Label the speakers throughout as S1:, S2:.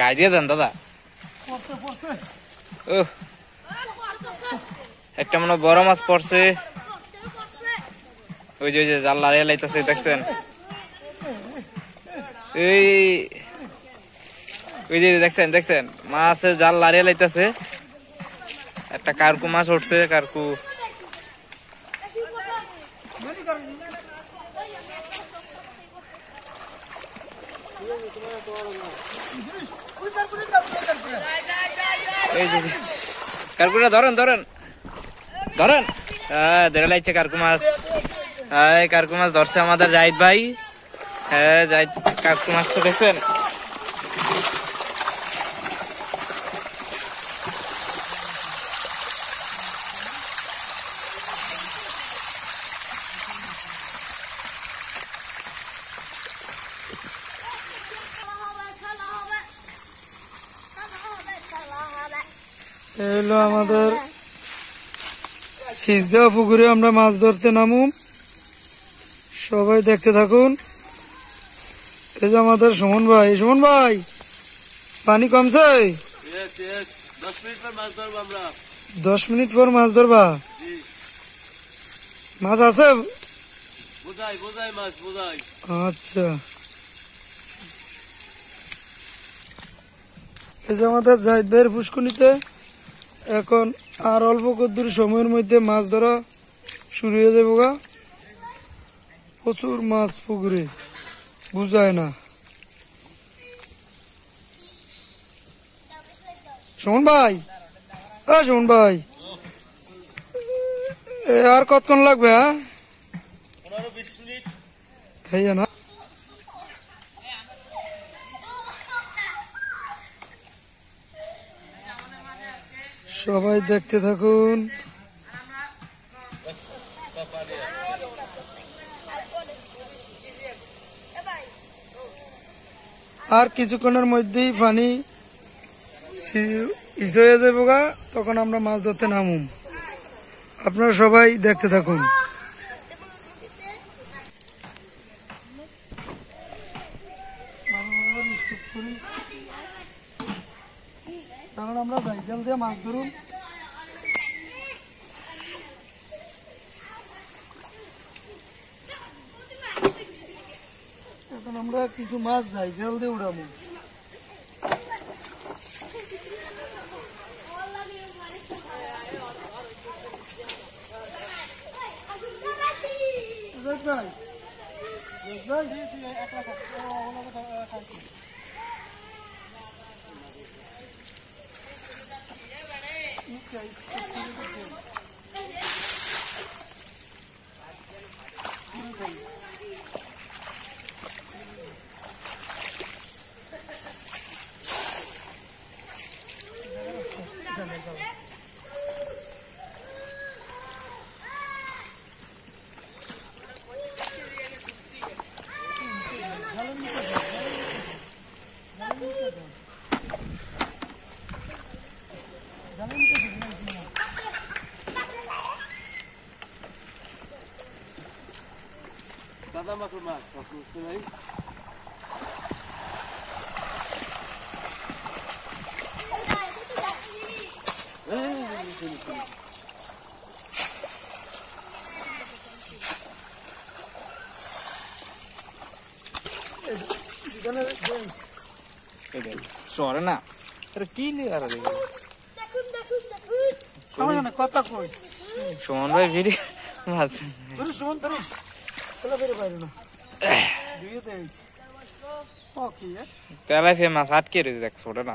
S1: গায়ে দিয়ে দেন দাদা। একটা মনে বড় মাছ পড়ছে, ওই যে জাল লাড়িয়ে লাইতেছে দেখছেন, ওই যে দেখছেন দেখছেন মাছের জাল লাড়িয়ে লাইতেছে। একটা কারকু মাছ উঠছে, কারকু কারকুটা ধরেন ধরেন ধরেন, ধরে লাইছে কারকু মাছ। কারকু মাছ ধরছে আমাদের জাহিদ ভাই। হ্যাঁ জাহিদ কারকু মাছ তো দেখছেন।
S2: এলো আমাদের সিজদেওয়া পুকুরে আমরা মাছ ধরতে নামুম, সবাই দেখতে থাকুন। এই যে আমাদের সুমন ভাই, সুমন ভাই পানি কমছে? 10 মিনিট পর মাছ ধরবা? মাছ আছে? আচ্ছা, এই যে আমাদের জাহিদ ভাইয়ের পুষ্কুনিতে এখন আর অল্প কদ্দুর সময়ের মধ্যে মাছ ধরা শুরু হয়ে যাবো গা। প্রচুর মাছ পুকুরে, বুঝায় না। সুমন ভাই, সুমন ভাই আর কতক্ষণ লাগবে? হ্যাঁ
S3: 15-20 মিনিট
S2: খাইয়া না। সবাই দেখতে থাকুন। আর কিছুক্ষণের মধ্যেই পানি ইস হয়ে যাবো গা, তখন আমরা মাছ ধরতে নামুম। আপনারা সবাই দেখতে থাকুন। তখন আমরা জাল দিয়ে মাছ ধরুন। এখন আমরা কিছু মাছ যাই জাল দিয়ে উড়াবো।
S3: দাদা মাত্র মাছ নাই।
S1: সরে না কি
S2: কথা কই
S1: সুমন ভাই ভিড়ি মাছ
S2: সুমন
S1: তেলাপিয়া মাছ আটকে রয়েছে দেখ, ছোট না।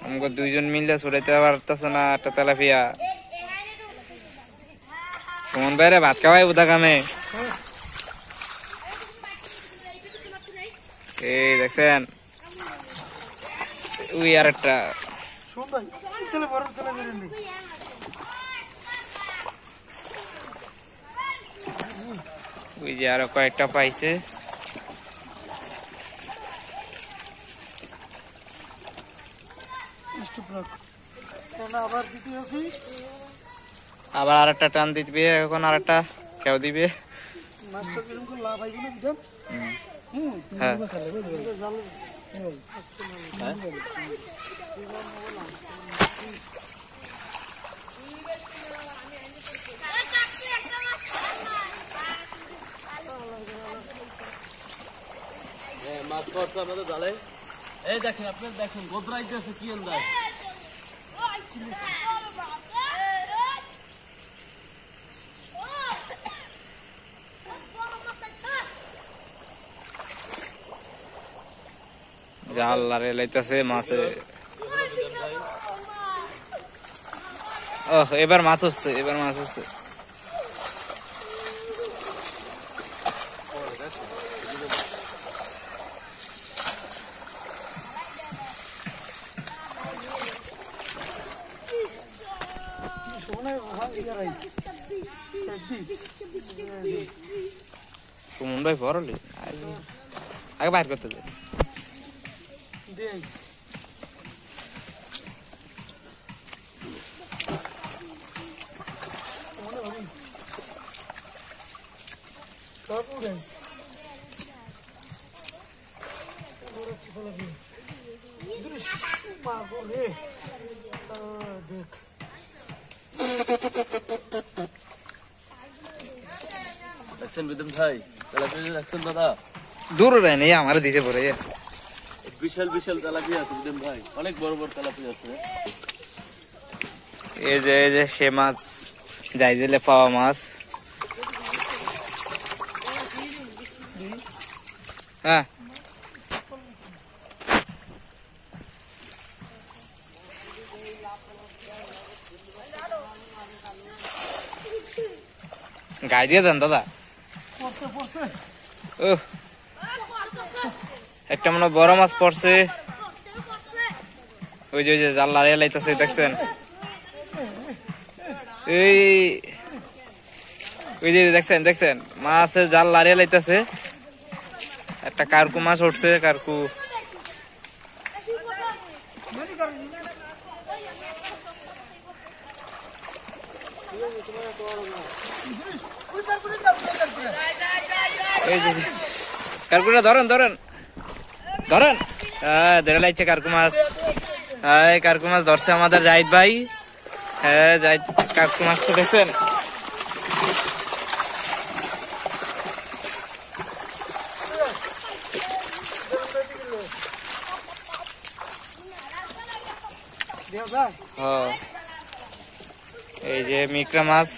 S1: আমাকে দুইজন মিললে ছড়াইতে পারতেছে না একটা তেলাপিয়া। সুমন ভাইরে ভাত খাওয়াই উদা কামে। এই দেখছেন ওই আর একটা ওই যে আরো কয়েকটা পাইছে। আবার আর একটা টান দিবে, এখন আর একটা কেউ দিবে। হ্যাঁ
S3: মাছ পড়ছে আমাদের জালে। এই দেখেন, আপনার দেখেন গোদরাইতে আছে কি আন্দাজ।
S1: জাল লারে লাইতেছে মাছে। এবার মাছ হচ্ছে, এবার মাছ হচ্ছে। সুমন ভাই পড়লি আগে বাইর করতে দে।
S3: দেখছেন বিদম ভাই, তেলাপিয়া দেখছেন দাদা?
S1: দূর রে নেই আমার দিতে পড়ে।
S3: বিশাল বিশাল তেলাপিয়া আছে বিদম ভাই, অনেক বড় বড় তেলাপিয়া আছে।
S1: এই যে সে মাছ যাই দিলে পাওয়া মাছ। হ্যাঁ গাই দিয়ে দেন দাদা। একটা মনে বড় মাছ পড়ছে। ওই যে জাল লাড়িয়ে লাইতেছে দেখছেন? ওই যে দেখছেন দেখছেন মাছের জাল লাড়িয়ে লাইতেছে। একটা কারকু মাছ উঠছে, কারকু। এই যে কারকুটা ধরেন ধরেন ধরেন। ধরে লাইছে কারকু মাছ। কারকু মাছ ধরছে আমাদের জাহিদ ভাই। হ্যাঁ জাহিদ কারকু মাছ তো দেখছেন? এই যে মিকরা মাছ।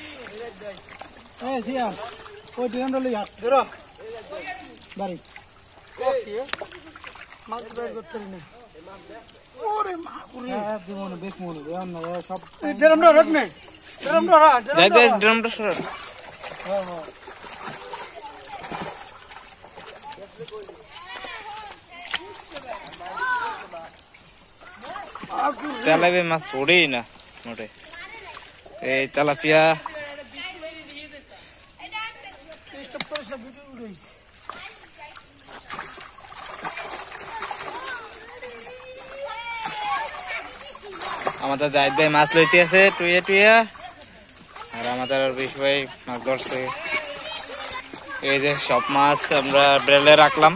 S1: ড্রামটা সরান। তেলাপিয়া মাছ ওড়েই না মোটে। এই তেলাপিয়া আমাদের জাহিদ ভাই মাছ লইতে আছে টুয়ে টুয়ে। আর আমাদের বিশ ভাই মাছ ধরছে। এই যে সব মাছ আমরা ব্রেলে রাখলাম।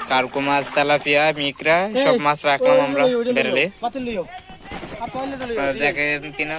S1: কারকু মাছ, তেলাপিয়া, মিকরা সব মাছ রাখলাম আমরা বেরেলে। দেখেন কিনা